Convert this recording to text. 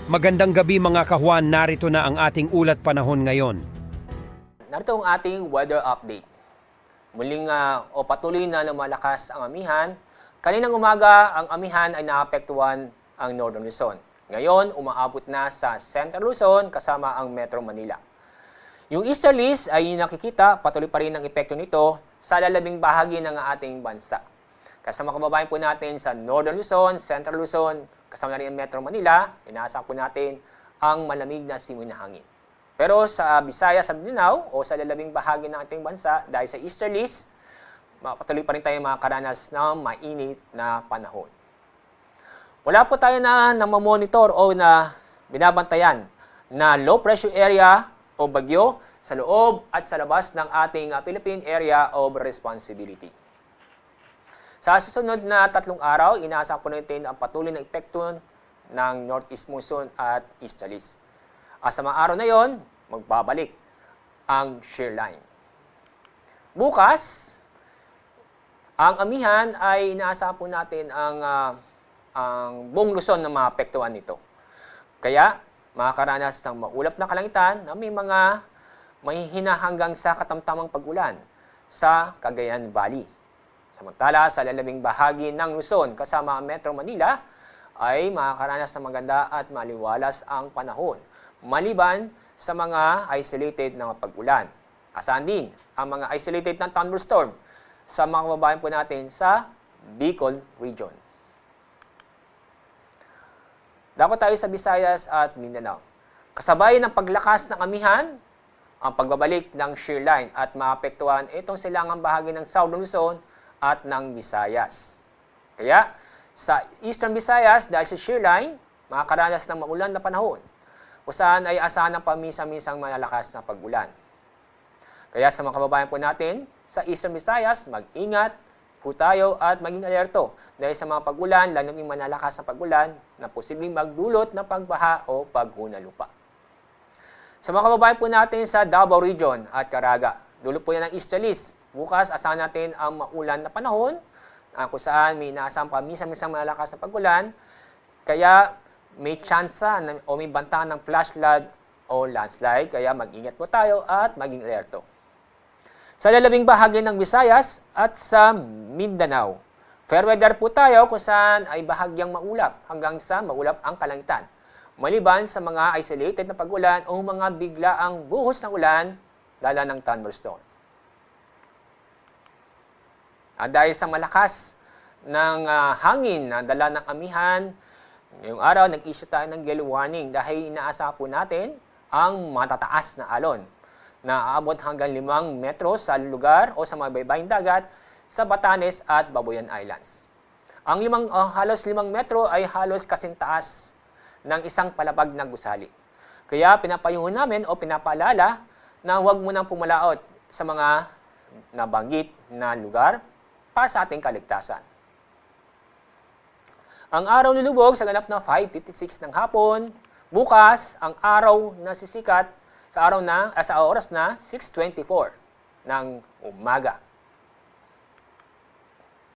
Magandang gabi mga kahuan, narito na ang ating ulat panahon ngayon. Narito ang ating weather update. Muling patuloy na lumalakas ang amihan. Kaninang umaga, ang amihan ay naapektuhan ang Northern Luzon. Ngayon, umaabot na sa Central Luzon kasama ang Metro Manila. Yung easterlies ay nakikita, patuloy pa rin ang epekto nito sa lalabing bahagi ng ating bansa. Kasama kababayan po natin sa Northern Luzon, Central Luzon, kasama na rin ang Metro Manila, inaasahan po natin ang malamig na simoy na hangin. Pero sa Visayas at Mindanao o sa lalabing bahagi ng ating bansa, dahil sa easterlies, patuloy pa rin tayo makakaranas ng mainit na panahon. Wala po tayo na namamonitor o na binabantayan na low pressure area o bagyo sa loob at sa labas ng ating Philippine Area of Responsibility. Sa susunod na 3 araw, inaasahan po natin ang patuloy na epekto ng northeast monsoon at easterlies. Sa mga araw na yon, magbabalik ang shear line. Bukas, ang amihan ay inaasahan po natin ang buong Luzon na maapektuhan nito. Kaya, makakaranas ng maulap na kalangitan na may hina hanggang sa katamtamang pag-ulan sa Cagayan Valley. Samantala, sa lalabing bahagi ng Luzon kasama ang Metro Manila ay makakaranas ng maganda at maliwalas ang panahon, maliban sa mga isolated na pag-ulan. Asahan din ang mga isolated na thunderstorm sa mga kababayan po natin sa Bicol Region. Dapat tayo sa Visayas at Mindanao. Kasabay ng paglakas ng amihan, ang pagbabalik ng shear line at maapektuhan itong silangang bahagi ng Southern Luzon at ng Visayas. Kaya, sa Eastern Visayas, dahil sa shear line, makakaranas ng maulan na panahon, kung saan ay asahan ng pamisa-misang malalakas na pag-ulan. Kaya sa mga kababayan po natin, sa Eastern Visayas, mag-ingat po tayo at maging alerto dahil sa mga pag-ulan, lalo yung malalakas na pag-ulan na posibleng magdulot ng pagbaha o paghuna lupa. Sa mga kababayan po natin sa Davao Region at Caraga, dulo po yan ng easterlies. Bukas, asahan natin ang maulan na panahon, kung saan may inaasang pamisa-misang malalakas na pag-ulan, kaya may tsansa o may banta ng flash flood o landslide, kaya mag-ingat po tayo at maging alerto. Sa lalabing bahagi ng Visayas at sa Mindanao, fair weather po tayo kung saan ay bahagyang maulap hanggang sa maulap ang kalangitan, maliban sa mga isolated na pag-ulan o mga biglaang buhos ng ulan dala ng thunderstorm. Dahil sa malakas ng hangin na dala ng amihan, ngayong araw nag-issue tayo ng yellow warning dahil inaasahan po natin ang matataas na alon na aabot hanggang 5 metro sa lugar o sa mga baybaying dagat sa Batanes at Babuyan Islands. Ang halos 5 metro ay halos kasing taas ng isang palapag na gusali. Kaya pinapayuhan namin o pinapaalala na huwag mo nang pumalaot sa mga nabanggit na lugar para sa ating kaligtasan. Ang araw lulubog sa ganap na 5:56 ng hapon. Bukas, ang araw na sisikat sa oras na 6:24 ng umaga.